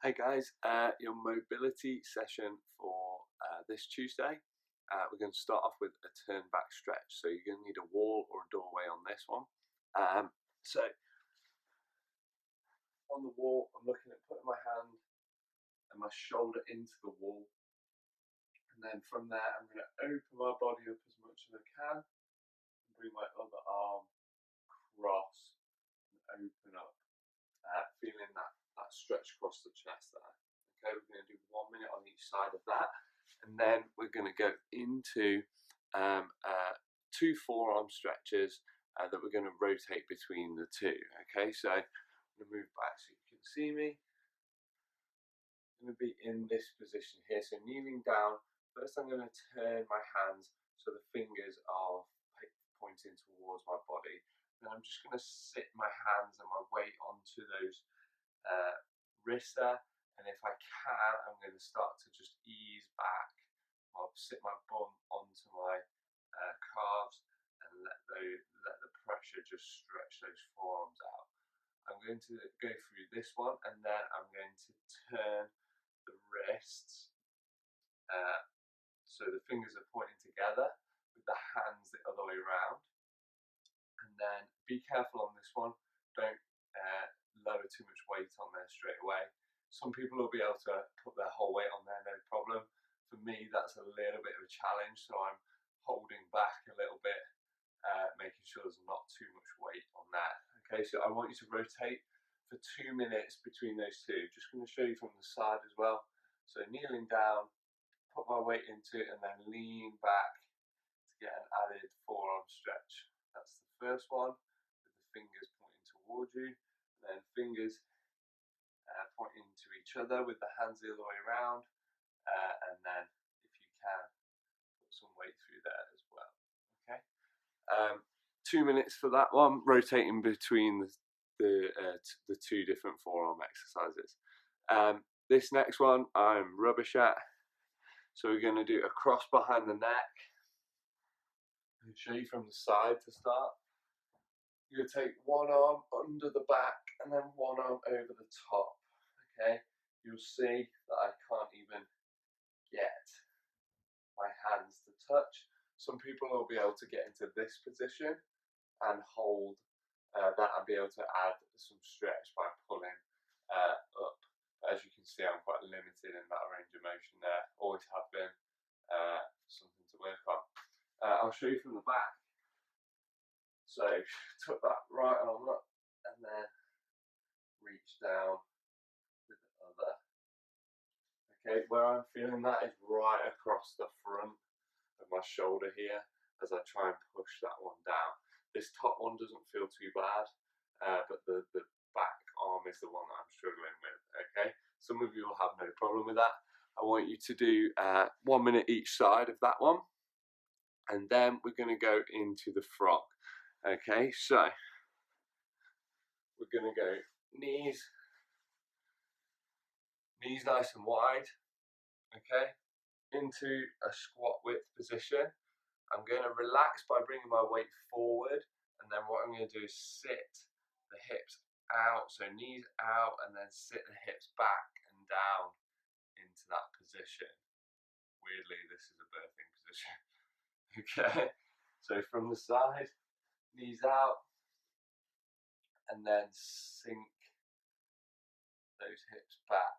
Hey guys, your mobility session for this Tuesday. We're going to start off with a turn back stretch. So you're going to need a wall or a doorway on this one. So on the wall, I'm looking at putting my hand and my shoulder into the wall. And then from there, I'm going to open my body up as much as I can and bring my other arm across and open up, feeling that stretch across the chest there. Okay, we're going to do 1 minute on each side of that, and then we're going to go into two forearm stretches that we're going to rotate between the two. Okay, so I'm going to move back so you can see me. I'm going to be in this position here, so kneeling down. First, I'm going to turn my hands so the fingers are pointing towards my body. Then I'm just going to sit my hands and my weight onto those wrists there. And if I can, I'm going to start to just ease back. I'll sit my bum onto my calves and let the pressure just stretch those forearms out. I'm going to go through this one, and then I'm going to turn the wrists so the fingers are pointing together with the hands the other way around. And then be careful on this one. Don't lower too much weight on there straight away. Some people will be able to put their whole weight on there, no problem. For me, that's a little bit of a challenge, so I'm holding back a little bit, making sure there's not too much weight on there. Okay, so I want you to rotate for 2 minutes between those two. Just going to show you from the side as well. So kneeling down, put my weight into it, and then lean back to get an added forearm stretch. That's the first one, with the fingers pointing towards you, and then fingers pointing to each other with the hands the other way around, and then if you can, put some weight through there as well. Okay, 2 minutes for that one, rotating between the two different forearm exercises. This next one I'm rubbish at, so we're going to do a cross behind the neck. I'll show you from the side to start. You're going to take one arm under the back and then one arm over the top. Okay, you'll see that I can't even get my hands to touch. Some people will be able to get into this position and hold that and be able to add some stretch by pulling up. As you can see, I'm quite limited in that range of motion there. Always have been. Something to work on. I'll show you from the back. So tuck that right arm up and then reach down with the other. Okay, where I'm feeling that is right across the front of my shoulder here as I try and push that one down. This top one doesn't feel too bad, but the back arm is the one that I'm struggling with. Okay, some of you will have no problem with that. I want you to do 1 minute each side of that one, and then we're going to go into the frog. Okay, so we're going to go knees nice and wide, okay, into a squat width position. I'm going to relax by bringing my weight forward, and then what I'm going to do is sit the hips out, so knees out, and then sit the hips back and down into that position. Weirdly, this is a birthing position. Okay, so from the side, knees out, and then sink those hips back.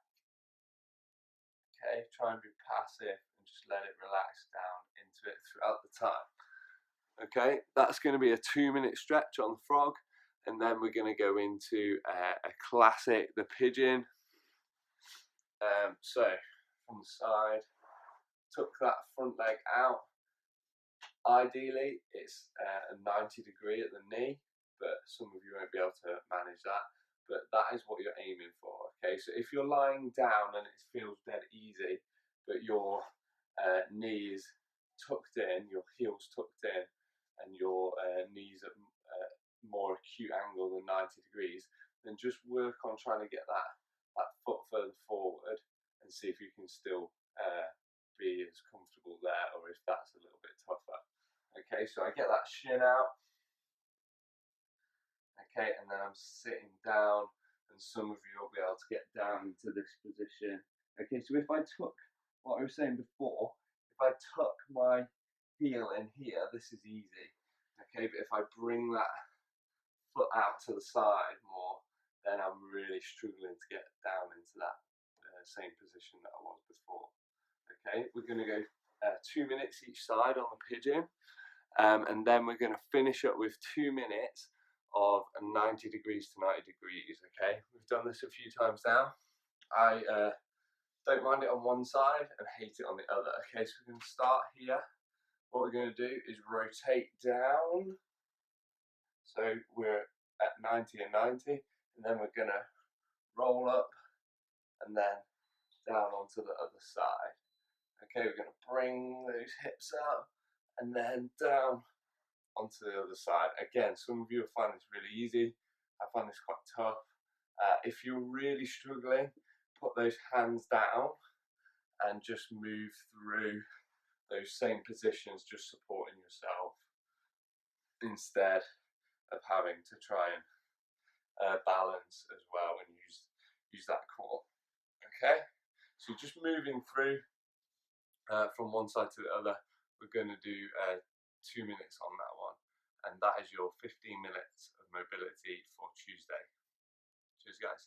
Okay, try and be passive and just let it relax down into it throughout the time. Okay, that's going to be a 2 minute stretch on the frog, and then we're going to go into a classic, the pigeon. So from the side, tuck that front leg out. Ideally, it's a 90 degree at the knee, but some of you won't be able to manage that. But that is what you're aiming for. Okay, so if you're lying down and it feels dead easy, but your knees tucked in, your heels tucked in, and your knees at more acute angle than 90 degrees, then just work on trying to get that foot further forward and see if you can still be as comfortable there, or if that's a little bit tougher. Okay, so I get that shin out. Okay, and then I'm sitting down and some of you will be able to get down into this position. Okay, so if I took what I was saying before, if I tuck my heel in here, this is easy. Okay, but if I bring that foot out to the side more, then I'm really struggling to get down into that same position that I was before. Okay, we're going to go 2 minutes each side on the pigeon, and then we're going to finish up with 2 minutes of 90 degrees to 90 degrees. Okay, we've done this a few times now. I don't mind it on one side and hate it on the other. Okay, so we're going to start here. What we're going to do is rotate down. So we're at 90 and 90, and then we're going to roll up and then down onto the other side. Okay, we're going to bring those hips up and then down onto the other side. Again, some of you will find this really easy. I find this quite tough. If you're really struggling, put those hands down and just move through those same positions, just supporting yourself instead of having to try and balance as well and use that core. Okay, so just moving through from one side to the other. We're going to do 2 minutes on that one, and that is your 15 minutes of mobility for Tuesday. Cheers, guys.